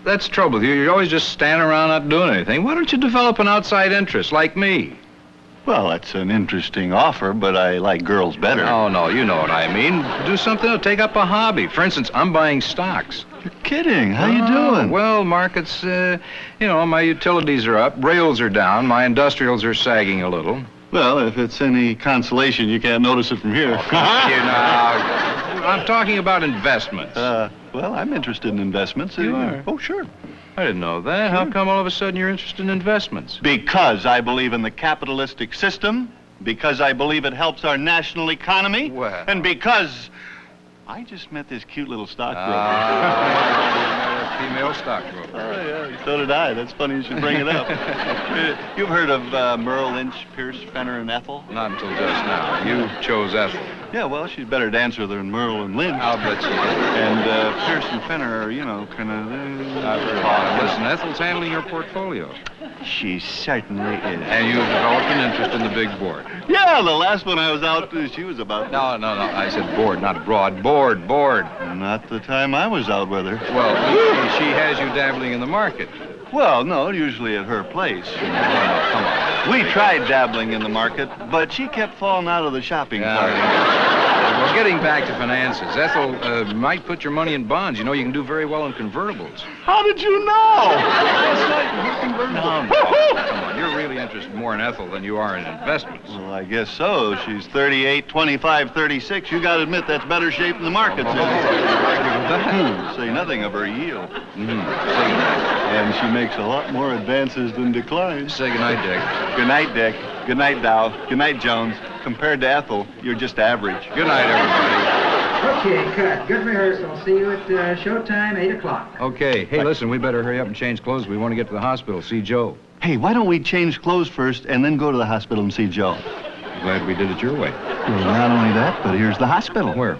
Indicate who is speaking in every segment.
Speaker 1: That's the trouble with you. You're always just standing around not doing anything. Why don't you develop an outside interest like me?
Speaker 2: Well, that's an interesting offer, but I like girls better.
Speaker 1: Oh, no, you know what I mean. Do something to take up a hobby. For instance, I'm buying stocks.
Speaker 2: You're kidding. How you doing?
Speaker 1: Well, markets, my utilities are up, rails are down, my industrials are sagging a little.
Speaker 2: Well, if it's any consolation, you can't notice it from here.
Speaker 1: I'm talking about investments.
Speaker 2: Well, I'm interested in investments.
Speaker 1: You are?
Speaker 2: Oh, sure.
Speaker 1: I didn't know that. Sure. How come all of a sudden you're interested in investments?
Speaker 2: Because I believe in the capitalistic system, because I believe it helps our national economy,
Speaker 1: well,
Speaker 2: and because I just met this cute little stockbroker.
Speaker 1: Female stockbroker.
Speaker 2: Oh, yeah, so did I. That's funny you should bring it up. You've heard of Merle Lynch, Pierce, Fenner, and Ethel?
Speaker 1: Not until just now. You chose Ethel.
Speaker 2: Yeah, well, she's a better dancer than Merle and Lynch.
Speaker 1: I'll bet she is.
Speaker 2: And Pierce and Fenner are, kind of...
Speaker 1: Listen, Ethel's handling your portfolio.
Speaker 2: She certainly is.
Speaker 1: And you've developed an interest in the big board.
Speaker 2: Yeah, the last one I was out, she was about...
Speaker 1: No. I said board, not broad. Board.
Speaker 2: Not the time I was out with her.
Speaker 1: Well, she has you dabbling in the market.
Speaker 2: Well, no, usually at her place.
Speaker 1: Come on.
Speaker 2: We tried dabbling in the market, but she kept falling out of the shopping cart.
Speaker 1: Well, getting back to finances, Ethel might put your money in bonds. You know, you can do very well in convertibles.
Speaker 2: How did you know?
Speaker 1: No. Come on, you're really interested more in Ethel than you are in investments.
Speaker 2: Well, I guess so. She's 38, 25, 36. You got to admit that's better shape than the market's in. Say nothing of her yield. And she makes a lot more advances than declines.
Speaker 1: Say goodnight, Dick.
Speaker 2: Good night, Dick. Good night, Dow. Good night, Jones. Compared to Ethel, you're just average.
Speaker 1: Good night, everybody.
Speaker 3: Okay, cut. Good rehearsal. See you at showtime, 8 o'clock.
Speaker 1: Okay. Hey, listen, we better hurry up and change clothes. We want to get to the hospital, see Joe.
Speaker 2: Hey, why don't we change clothes first and then go to the hospital and see Joe?
Speaker 1: Glad we did it your way.
Speaker 2: Well, not only that, but here's the hospital.
Speaker 1: Where?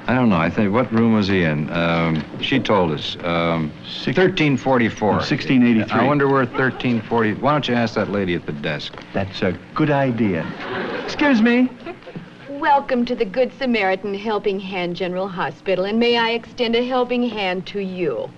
Speaker 1: I don't know. I think, what room was he in? She told us. 1344.
Speaker 2: 1683.
Speaker 1: I wonder where 1340... Why don't you ask that lady at the desk?
Speaker 2: That's a good idea. Excuse me.
Speaker 4: Welcome to the Good Samaritan Helping Hand General Hospital, and may I extend a helping hand to you.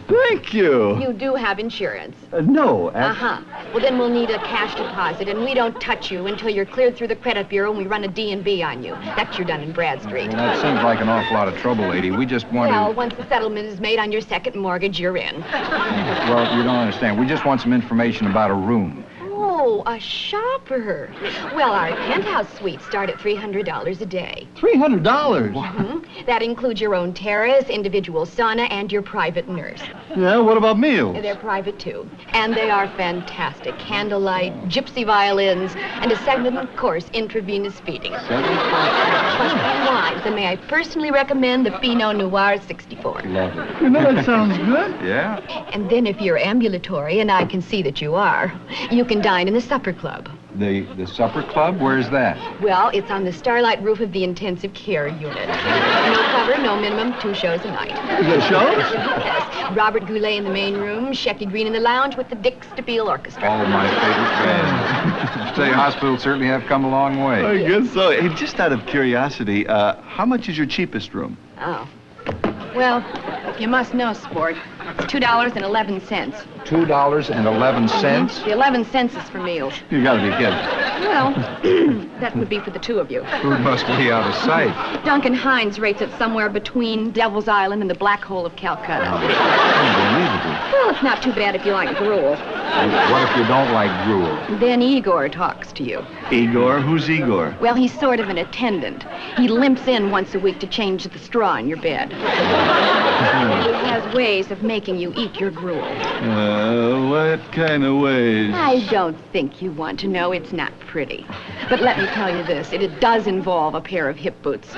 Speaker 2: Thank you.
Speaker 4: You do have insurance.
Speaker 2: No.
Speaker 4: Uh-huh. Well, then we'll need a cash deposit, and we don't touch you until you're cleared through the credit bureau and we run a D&B on you. That's your Dun & Bradstreet.
Speaker 1: Well, that seems like an awful lot of trouble, lady. We just want
Speaker 4: Well,
Speaker 1: to...
Speaker 4: once the settlement is made on your second mortgage, you're in.
Speaker 1: Well, you don't understand. We just want some information about a room.
Speaker 4: Oh, a shopper. Well, our penthouse suites start at $300 a day.
Speaker 2: $300?
Speaker 4: Mm-hmm. That includes your own terrace, individual sauna, and your private nurse.
Speaker 2: Yeah, what about meals?
Speaker 4: They're private, too. And they are fantastic. Candlelight, gypsy violins, and a 7-course intravenous feeding.
Speaker 2: 7
Speaker 4: Plus wines, and may I personally recommend the Pinot Noir 64.
Speaker 1: Love it.
Speaker 2: You know, that sounds good.
Speaker 1: Yeah?
Speaker 4: And then if you're ambulatory, and I can see that you are, you can dine in the supper club.
Speaker 1: The supper club? Where's that?
Speaker 4: Well, it's on the starlight roof of the intensive care unit. No cover, no minimum, 2 shows a night.
Speaker 2: The shows?
Speaker 4: Yes. Robert Goulet in the main room, Shecky Green in the lounge with the Dick Stabile Orchestra.
Speaker 1: All of my favorite bands. State hospitals certainly have come a long way.
Speaker 2: I guess so. Hey, just out of curiosity, how much is your cheapest room?
Speaker 4: Oh. Well, you must know, sport. It's $2.11.
Speaker 1: $2.11?
Speaker 4: The 11 cents is for meals.
Speaker 2: You gotta be kidding.
Speaker 4: Well, that would be for the 2 of you.
Speaker 1: Food must be out of sight.
Speaker 4: Duncan Hines rates it somewhere between Devil's Island and the Black Hole of Calcutta.
Speaker 2: Unbelievable.
Speaker 4: Well, it's not too bad if you like gruel.
Speaker 1: What if you don't like gruel?
Speaker 4: Then Igor talks to you.
Speaker 2: Igor? Who's Igor?
Speaker 4: Well, he's sort of an attendant. He limps in once a week to change the straw in your bed. He has ways of making you eat your gruel.
Speaker 2: What kind of ways?
Speaker 4: I don't think you want to know. It's not pretty. But let me tell you this. It does involve a pair of hip boots.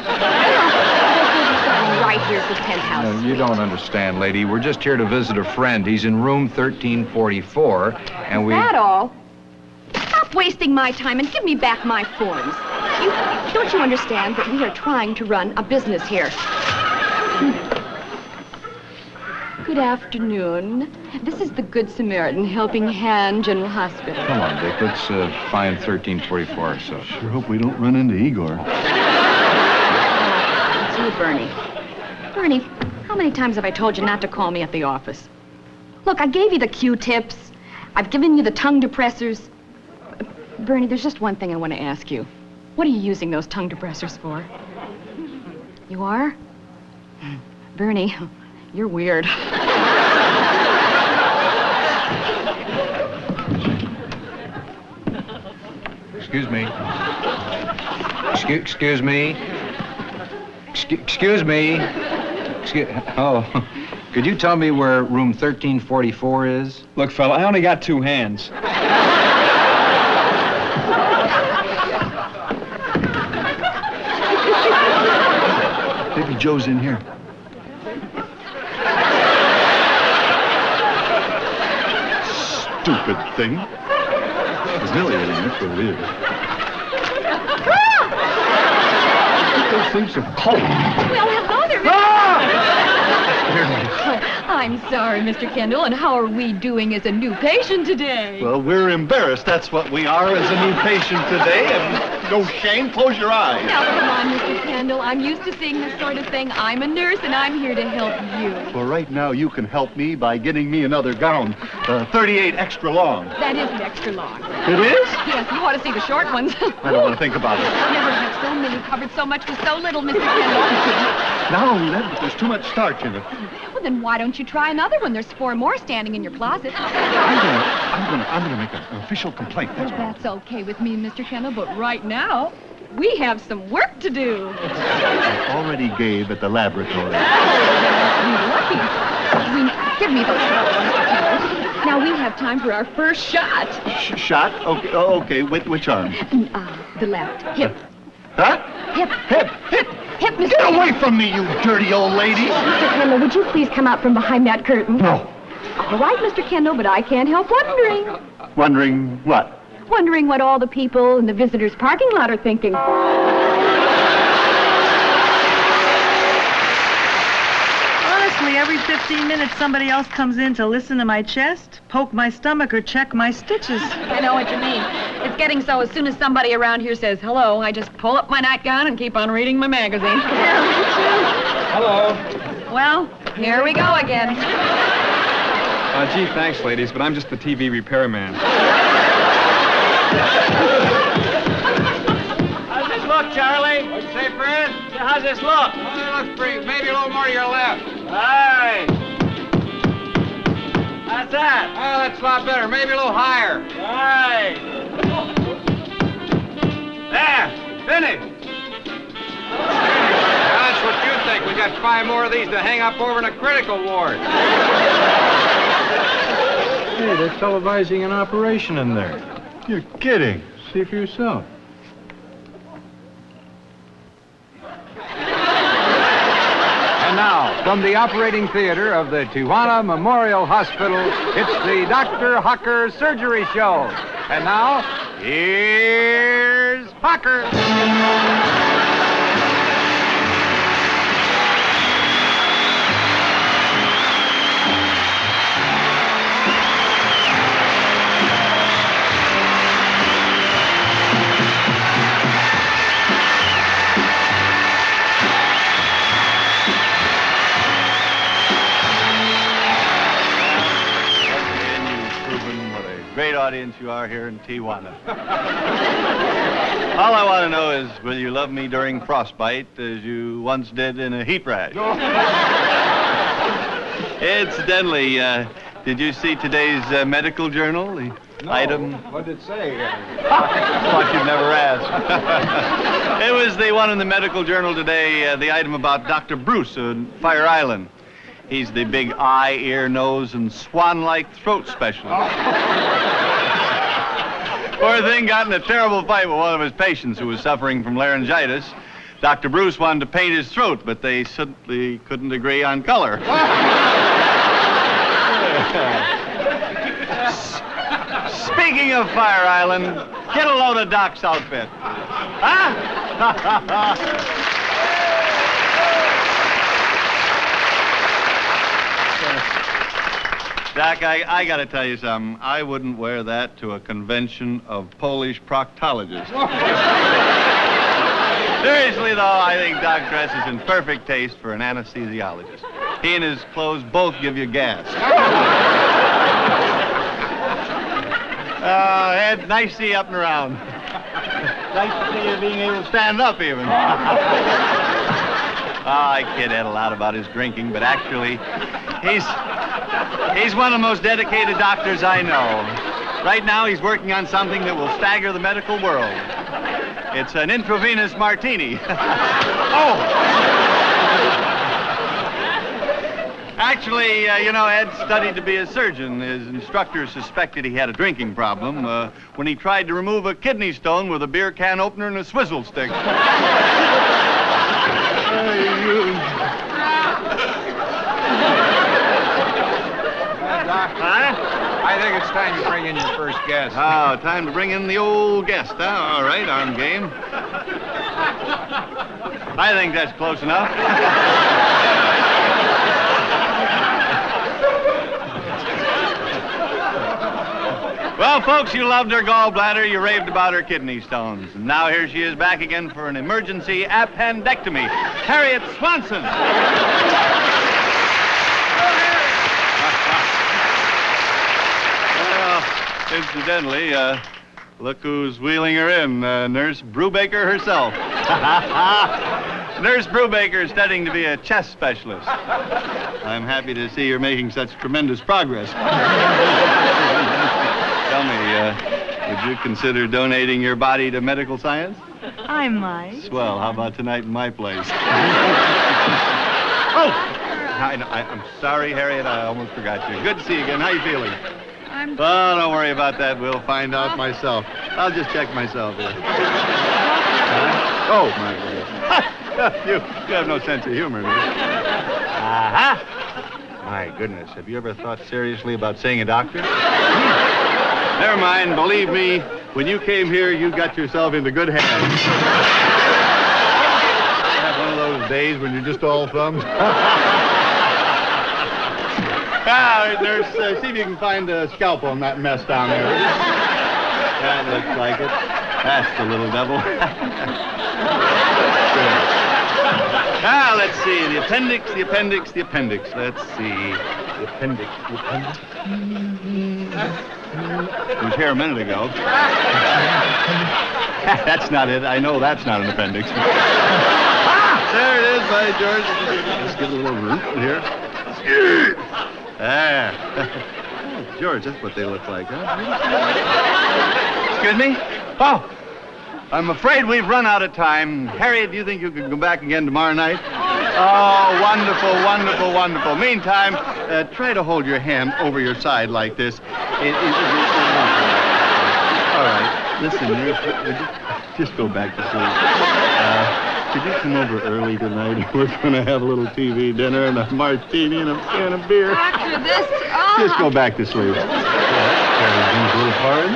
Speaker 4: Right here at the penthouse.
Speaker 1: You don't understand, lady. We're just here to visit a friend. He's in room 1344, and we...
Speaker 4: Is that all? Stop wasting my time and give me back my forms. Don't you understand that we are trying to run a business here? Good afternoon. This is the Good Samaritan Helping Hand General Hospital.
Speaker 1: Come on, Dick. Let's find 1344 or so.
Speaker 2: Sure hope we don't run into Igor.
Speaker 4: It's you, Bernie. Bernie, how many times have I told you not to call me at the office? Look, I gave you the Q-tips. I've given you the tongue depressors. Bernie, there's just one thing I want to ask you. What are you using those tongue depressors for? You are? Bernie, you're weird.
Speaker 1: Excuse me. Excuse me. Excuse me. Oh, could you tell me where room 1344 is?
Speaker 5: Look, fella, I only got 2 hands.
Speaker 2: Maybe Joe's in here. Stupid thing. Humiliating, that's what it is. Those things are cold.
Speaker 4: Well, hello there, Mr. I'm sorry, Mr. Kendall, and how are we doing as a new patient today?
Speaker 2: Well, we're embarrassed. That's what we are as a new patient today. And no shame. Close your eyes.
Speaker 4: Now, come on, Mr. Kendall. I'm used to seeing this sort of thing. I'm a nurse, and I'm here to help you.
Speaker 2: Well, right now, you can help me by getting me another gown. 38 extra long.
Speaker 4: That isn't extra long.
Speaker 2: It is?
Speaker 4: Yes, you ought to see the short ones.
Speaker 2: I don't want to think about it.
Speaker 4: Never have so many covered so much with so little, Mr. Kendall.
Speaker 2: Not only that, but there's too much starch in it.
Speaker 4: Well, then why don't you try another one? There's 4 more standing in your closet.
Speaker 2: I'm gonna make an official complaint.
Speaker 4: Well, that's okay with me, Mr. Kendall, but right now, we have some work to do.
Speaker 2: I already gave at the laboratory.
Speaker 4: Lucky. Give me those shots, Mr. Kendall. Now we have time for our first shot.
Speaker 2: Shot? Okay, okay. Which arm?
Speaker 4: The left. Hip.
Speaker 2: Huh?
Speaker 4: Hip.
Speaker 2: Hip.
Speaker 4: Hip. Hip, Mr.
Speaker 2: Get away from me, you dirty old lady!
Speaker 4: Mr. Kendall, would you please come out from behind that curtain?
Speaker 2: No.
Speaker 4: All right, Mr. Kendall, but I can't help wondering.
Speaker 2: Wondering what?
Speaker 4: Wondering what all the people in the visitors' parking lot are thinking.
Speaker 6: Honestly, every 15 minutes somebody else comes in to listen to my chest, poke my stomach, or check my stitches.
Speaker 4: I know what you mean. It's getting so as soon as somebody around here says hello, I just pull up my nightgown and keep on reading my magazine.
Speaker 5: Hello.
Speaker 4: Well, here we go again.
Speaker 5: Gee, thanks, ladies, but I'm just the TV repairman.
Speaker 7: How's this look, Charlie? What'd you say, Fred? How's this look?
Speaker 1: Oh, it looks pretty. Maybe a little more to your left.
Speaker 7: All right. How's that?
Speaker 1: Oh, that's a lot better. Maybe a little higher.
Speaker 7: All right. There, finished.
Speaker 1: That's what you think. We got 5 more of these to hang up over in a critical ward. Hey, they're televising an operation in there.
Speaker 2: You're kidding.
Speaker 1: See for yourself. And now, from the operating theater of the Tijuana Memorial Hospital, it's the Dr. Hocker Surgery Show. And now, here's Hocker.
Speaker 2: Great audience you are here in Tijuana. All I want to know is, will you love me during frostbite as you once did in a heat rash? Incidentally, Did you see today's medical journal? The item.
Speaker 1: What did it say?
Speaker 2: Thought you'd never ask. It was the one in the medical journal today, the item about Dr. Bruce on Fire Island. He's the big eye, ear, nose, and swan-like throat specialist. Poor thing got in a terrible fight with one of his patients who was suffering from laryngitis. Dr. Bruce wanted to paint his throat, but they simply couldn't agree on color. Speaking of Fire Island, get a load of Doc's outfit. Huh? Doc, I got to tell you something. I wouldn't wear that to a convention of Polish proctologists. Seriously, though, I think Doc dresses in perfect taste for an anesthesiologist. He and his clothes both give you gas. Ed, nice to see you up and around. Nice to see you being able to stand up, even. I kid Ed a lot about his drinking, but actually, he's one of the most dedicated doctors I know. Right now, he's working on something that will stagger the medical world. It's an intravenous martini. Oh! Actually, Ed studied to be a surgeon. His instructor suspected he had a drinking problem when he tried to remove a kidney stone with a beer can opener and a swizzle stick.
Speaker 1: I think it's time to bring in your first guest.
Speaker 2: Oh, time to bring in the old guest, huh? All right, arm game. I think that's close enough. Well, folks, you loved her gallbladder, you raved about her kidney stones. And now here she is back again for an emergency appendectomy. Harriet Swanson. Well, incidentally, look who's wheeling her in, Nurse Brubaker herself. Nurse Brubaker is studying to be a chest specialist. I'm happy to see you're making such tremendous progress. Tell me, would you consider donating your body to medical science?
Speaker 6: I might.
Speaker 2: Swell. How about tonight in my place? Oh! I'm sorry, Harriet. I almost forgot you. Good to see you again. How you feeling? Oh, don't worry about that. We'll find out myself. I'll just check myself here. Oh, my goodness. You have no sense of humor, do you? Uh-huh. My goodness. Have you ever thought seriously about seeing a doctor? Never mind. Believe me, when you came here, you got yourself into good hands. Have one of those days when you're just all thumbs. Nurse, see if you can find a scalpel on that mess down there. That looks like it. That's the little devil. Now, let's see. The appendix. Let's see. The appendix. It was here a minute ago. That's not it. I know that's not an appendix. There it is, by George. Let's get a little root here. Oh, George, that's what they look like, huh? Excuse me? Oh, I'm afraid we've run out of time. Harriet, do you think you could go back again tomorrow night? Oh, wonderful, wonderful, wonderful. Meantime, try to hold your hand over your side like this. All right. Listen, nurse, would you just go back to sleep? Could you come over early tonight? We're going to have a little TV dinner and a martini and a can of beer.
Speaker 4: Doctor, this...
Speaker 2: Just go back to sleep. Everything's a little hard.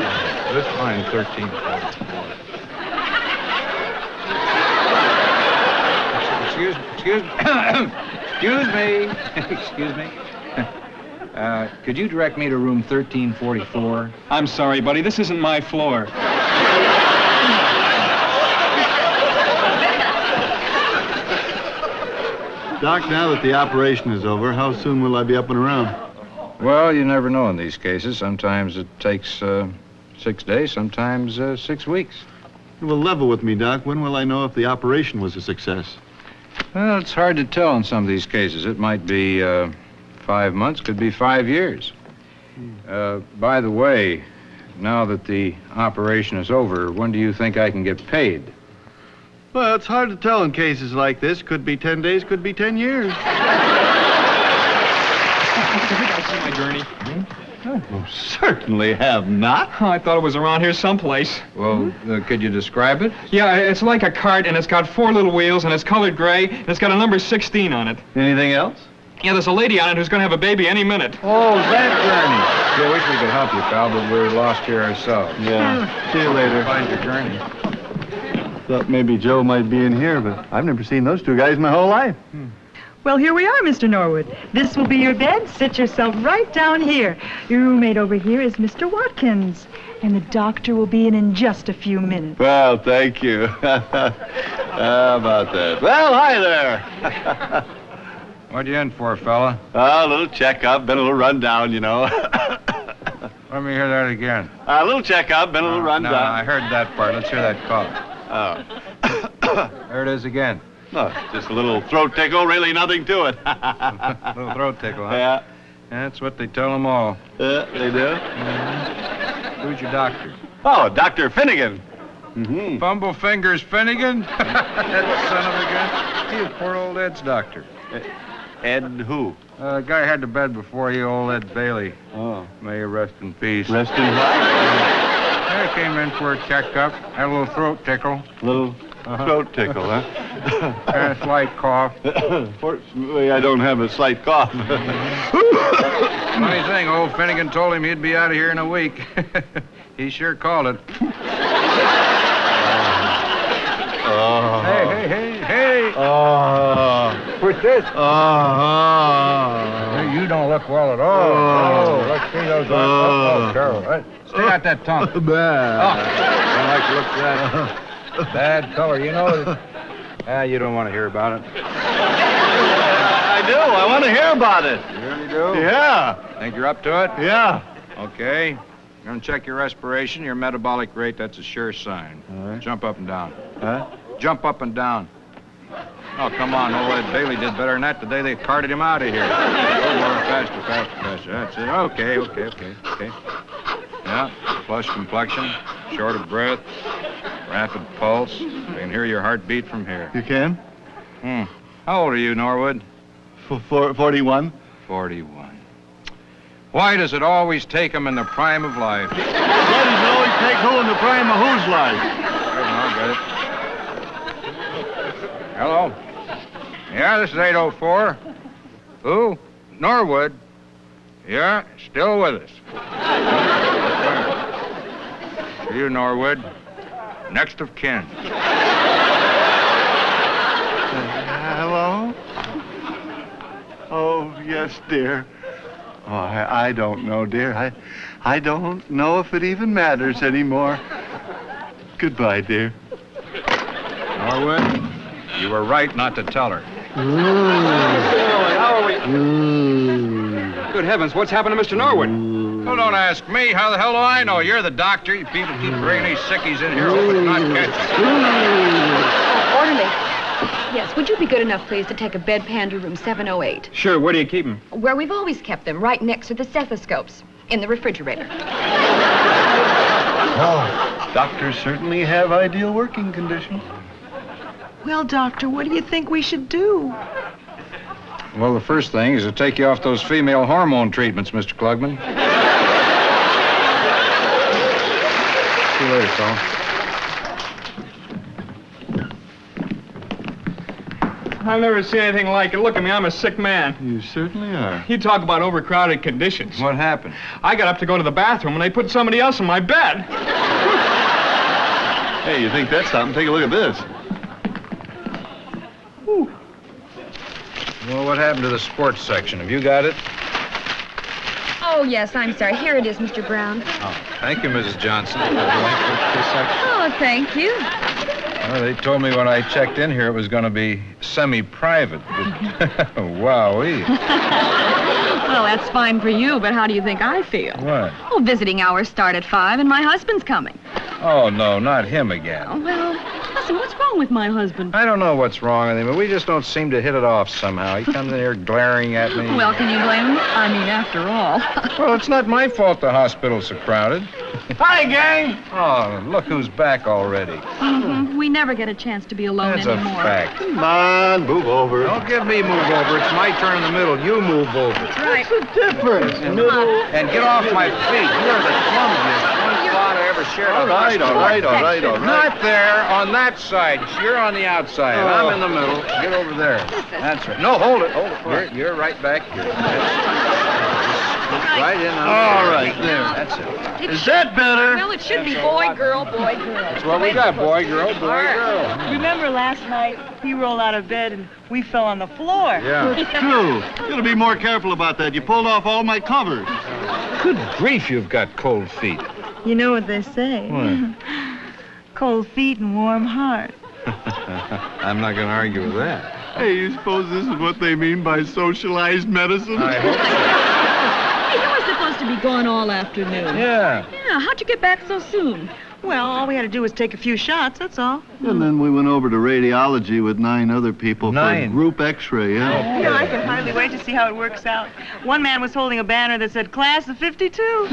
Speaker 1: This line 1344. Excuse me. Could you direct me to room 1344?
Speaker 5: I'm sorry, buddy. This isn't my floor.
Speaker 2: Doc, now that the operation is over, how soon will I be up and around?
Speaker 1: Well, you never know in these cases. Sometimes it takes 6 days, sometimes 6 weeks.
Speaker 2: Well, level with me, Doc. When will I know if the operation was a success?
Speaker 1: Well, it's hard to tell in some of these cases. It might be 5 months, could be 5 years. By the way, now that the operation is over, when do you think I can get paid?
Speaker 2: Well, it's hard to tell in cases like this. Could be 10 days, could be 10 years.
Speaker 5: See my gurney?
Speaker 2: Certainly have not.
Speaker 5: Oh, I thought it was around here someplace.
Speaker 1: Well, could you describe it?
Speaker 5: Yeah, it's like a cart, and it's got 4 little wheels, and it's colored gray, and it's got a number 16 on it.
Speaker 2: Anything else?
Speaker 5: Yeah, there's a lady on it who's going to have a baby any minute.
Speaker 1: Oh, that gurney. Yeah, wish we could help you, pal, but we're lost here ourselves.
Speaker 2: Yeah. See you later.
Speaker 1: Find your gurney.
Speaker 2: Thought maybe Joe might be in here, but I've never seen those two guys in my whole life.
Speaker 6: Well, here we are, Mr. Norwood. This will be your bed. Sit yourself right down here. Your roommate over here is Mr. Watkins, and the doctor will be in just a few minutes.
Speaker 2: Well, thank you. How about that? Well, hi there.
Speaker 1: What you in for, fella?
Speaker 2: A little checkup, been a little run down, you know.
Speaker 1: Let me hear that again.
Speaker 2: A little checkup, been a little run
Speaker 1: No,
Speaker 2: down.
Speaker 1: I heard that part. Let's hear that cough.
Speaker 2: Oh.
Speaker 1: There it is again.
Speaker 2: No, just a little throat tickle, really nothing to it.
Speaker 1: Little throat tickle, huh?
Speaker 2: Yeah.
Speaker 1: That's what they tell them all.
Speaker 2: They do?
Speaker 1: Who's your doctor?
Speaker 2: Oh, Dr. Finnegan. Mm-hmm.
Speaker 1: Fumble Fingers Finnegan? That son of a gun. He's poor old Ed's doctor.
Speaker 2: Ed who?
Speaker 1: Guy had to bed before you, old Ed Bailey.
Speaker 2: Oh.
Speaker 1: May you rest in peace.
Speaker 2: Rest in peace.
Speaker 1: I came in for a checkup. Had a little throat tickle.
Speaker 2: Little throat tickle, huh?
Speaker 1: And a slight cough.
Speaker 2: Fortunately, I don't have a slight cough.
Speaker 1: Funny thing, old Finnegan told him he'd be out of here in a week. He sure called it.
Speaker 2: Oh.
Speaker 1: Hey.
Speaker 2: Oh.
Speaker 1: What's this?
Speaker 2: Oh.
Speaker 1: You don't look well at all.
Speaker 2: Oh.
Speaker 1: Let's see those. Oh, Carol. Stick out that tongue.
Speaker 2: Bad.
Speaker 1: Don't like to look at that. Bad color. You know, you don't want to hear about it.
Speaker 2: I do. I want to hear about it.
Speaker 1: You really do?
Speaker 2: Yeah.
Speaker 1: Think you're up to it?
Speaker 2: Yeah.
Speaker 1: Okay. You're going to check your respiration, your metabolic rate. That's a sure sign.
Speaker 2: All right.
Speaker 1: Jump up and down.
Speaker 2: Huh?
Speaker 1: Jump up and down. Oh, come on. Old Ed Bailey did better than that the day they carted him out of here. More faster. That's it. Okay. Yeah. Flush complexion, short of breath, rapid pulse. I can hear your heartbeat from here.
Speaker 2: You can?
Speaker 1: How old are you, Norwood?
Speaker 2: 41.
Speaker 1: 41. Why does it always take him in the prime of life?
Speaker 2: Why does it always take who in the prime of whose life?
Speaker 1: I'll get it. Hello? Yeah, this is 804. Who? Norwood. Yeah, still with us. See you, Norwood. Next of kin.
Speaker 2: Hello? Oh, yes, dear. Oh, I don't know, dear. I don't know if it even matters anymore. Goodbye, dear.
Speaker 1: Norwood, you were right not to tell her.
Speaker 5: How are we? Good heavens, what's happened to Mr. Norwood?
Speaker 1: Well, don't ask me. How the hell do I know? You're the doctor. You people keep bringing these sickies in here, hoping not catch
Speaker 4: Oh, orderly. Yes, would you be good enough, please, to take a bedpan to room 708?
Speaker 5: Sure, where do you keep him?
Speaker 4: Where we've always kept them, right next to the stethoscopes, in the refrigerator.
Speaker 2: Oh, doctors certainly have ideal working conditions.
Speaker 6: Well, Doctor, what do you think we should do?
Speaker 1: Well, the first thing is to take you off those female hormone treatments, Mr. Klugman. See you later, fella.
Speaker 5: I've never seen anything like it. Look at me, I'm a sick man.
Speaker 2: You certainly are.
Speaker 5: You talk about overcrowded conditions.
Speaker 1: What happened?
Speaker 5: I got up to go to the bathroom and they put somebody else in my bed.
Speaker 2: Hey, you think that's something? Take a look at this.
Speaker 1: Well, what happened to the sports section? Have you got it?
Speaker 4: Oh, yes, I'm sorry. Here it is, Mr. Brown.
Speaker 1: Oh, thank you, Mrs. Johnson. Would you like this section?
Speaker 4: Oh, thank you.
Speaker 1: Well, they told me when I checked in here it was going to be semi-private. Wowee.
Speaker 4: Well, that's fine for you, but how do you think I feel?
Speaker 1: What?
Speaker 4: Oh, visiting hours start at 5, and my husband's coming.
Speaker 1: Oh, no, not him again.
Speaker 4: Oh, well, Listen, what's wrong with my husband?
Speaker 1: I don't know what's wrong with him, but we just don't seem to hit it off somehow. He comes in here glaring at me.
Speaker 4: Well, can you blame him? I mean, after all.
Speaker 1: Well, it's not my fault the hospital's so crowded.
Speaker 7: Hi, gang.
Speaker 1: Oh, look who's back already.
Speaker 4: Mm-hmm. We never get a chance to be alone
Speaker 1: That's
Speaker 4: anymore.
Speaker 1: a fact.
Speaker 2: Come on, move over.
Speaker 1: Don't give me move over. It's my turn in the middle. You move over.
Speaker 4: Right.
Speaker 2: What's the difference?
Speaker 1: And get off my feet. You're the clumsiest one thought I ever shared.
Speaker 2: All right.
Speaker 1: Not there, on that side. You're on the outside. I'm in the middle. Get over there. That's right. No, hold it. You're right back here. Right in on
Speaker 2: All right, there.
Speaker 1: That's it.
Speaker 2: Is that better?
Speaker 4: Well, it should be boy, girl, boy, girl.
Speaker 1: That's what we got, boy, girl, boy, girl.
Speaker 6: Remember last night, he rolled out of bed and we fell on the floor.
Speaker 1: Yeah.
Speaker 2: True. You gotta be more careful about that. You pulled off all my covers.
Speaker 1: Good grief, you've got cold feet.
Speaker 6: You know what they say?
Speaker 1: What?
Speaker 6: Cold feet and warm heart.
Speaker 1: I'm not going to argue with that.
Speaker 2: Hey, you suppose this is what they mean by socialized medicine?
Speaker 1: I hope so.
Speaker 4: Hey, you were supposed to be gone all afternoon.
Speaker 1: Yeah.
Speaker 4: Yeah, how'd you get back so soon?
Speaker 6: Well, all we had to do was take a few shots, that's all.
Speaker 2: And then we went over to radiology with 9 other people for a
Speaker 1: 9?
Speaker 2: group x-ray, yeah.
Speaker 6: Yeah, I can hardly wait to see how it works out. One man was holding a banner that said, Class of 52.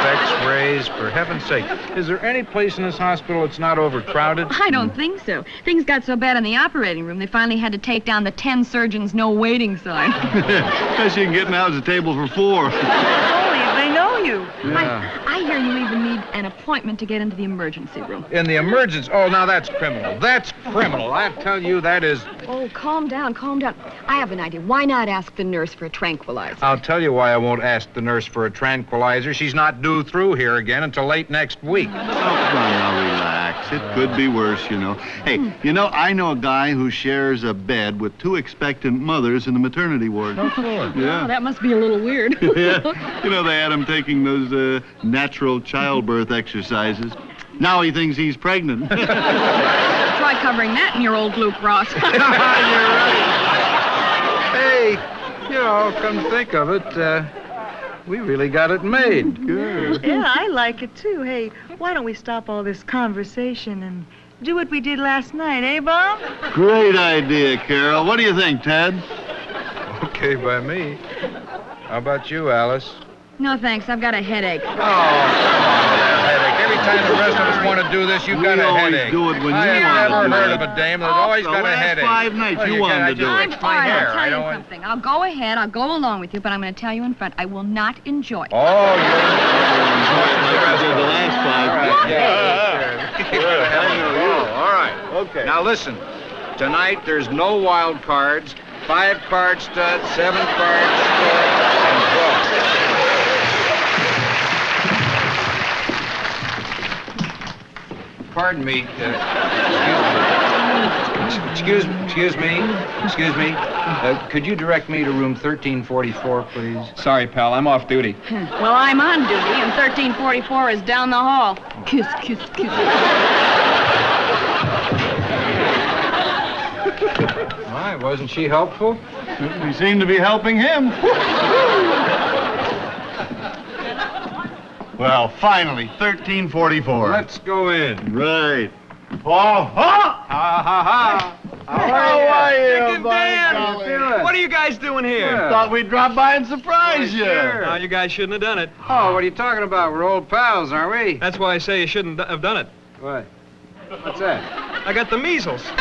Speaker 1: X-rays, for heaven's sake. Is there any place in this hospital that's not overcrowded?
Speaker 4: I don't think so. Things got so bad in the operating room, they finally had to take down the 10 surgeons no waiting sign.
Speaker 2: Guess you can get now as a table for 4.
Speaker 6: Only if they know you.
Speaker 1: Yeah.
Speaker 4: I hear you even need an appointment to get into the emergency room.
Speaker 1: In the emergency. Oh, now that's criminal. That's criminal. I tell you, that is.
Speaker 4: Oh, calm down, calm down. I have an idea. Why not ask the nurse for a tranquilizer?
Speaker 1: I'll tell you why I won't ask the nurse for a tranquilizer. She's not due through here again until late next week.
Speaker 2: Oh, come on now, relax. It could be worse, you know. Hey, you know, I know a guy who shares a bed with 2 expectant mothers in the maternity ward.
Speaker 1: Oh, cool.
Speaker 2: Yeah.
Speaker 4: Oh, that must be a little weird.
Speaker 2: Yeah. You know, they had him taking those natural childbirth exercises. Now he thinks he's pregnant.
Speaker 4: Try covering that in your old Luke Ross.
Speaker 1: You're right. Hey, you know, come think of it, we really got it made.
Speaker 2: Good.
Speaker 6: Yeah, I like it too. Hey, why don't we stop all this conversation and do what we did last night, eh, Bob?
Speaker 2: Great idea, Carol. What do you think, Ted?
Speaker 1: Okay by me. How about you, Alice?
Speaker 4: No, thanks. I've got a headache.
Speaker 1: Oh, come on, headache. Every time the rest of us want to do this, you've got a
Speaker 2: always
Speaker 1: headache.
Speaker 2: do it when
Speaker 1: I
Speaker 2: you
Speaker 1: have
Speaker 2: want to
Speaker 1: never
Speaker 2: do
Speaker 1: heard
Speaker 2: it.
Speaker 1: of a dame that's always
Speaker 2: The
Speaker 1: got a
Speaker 2: last
Speaker 1: headache.
Speaker 2: 5 nights you wanted to do it.
Speaker 1: It's my hair.
Speaker 4: I'll tell
Speaker 1: I
Speaker 4: you
Speaker 1: don't want...
Speaker 4: something. I'll go ahead. I'll go along with you, but I'm going to tell you in front. I will not enjoy it.
Speaker 1: Oh, you're
Speaker 2: Like you did the last 5.
Speaker 1: All right, yeah. All right.
Speaker 2: Okay.
Speaker 1: Now listen. Tonight there's no wild cards. 5 card studs, 7 card studs, and 12. Pardon me. Excuse me. Could you direct me to room 1344, please?
Speaker 5: Sorry, pal. I'm off duty.
Speaker 4: Well, I'm on duty, and 1344 is down the hall. Kiss, kiss, kiss.
Speaker 1: Why, wasn't she helpful?
Speaker 2: We seem to be helping him. Well, finally, 1344.
Speaker 1: Let's go in.
Speaker 2: Right. Oh,
Speaker 1: Ha ha ha.
Speaker 2: How are you,
Speaker 5: What are you guys doing here?
Speaker 2: Thought we'd drop by and surprise you.
Speaker 5: No, you guys shouldn't have done it.
Speaker 1: Oh, what are you talking about? We're old pals, aren't we?
Speaker 5: That's why I say you shouldn't have done it.
Speaker 1: What? What's that?
Speaker 5: I got the measles.
Speaker 1: Oh,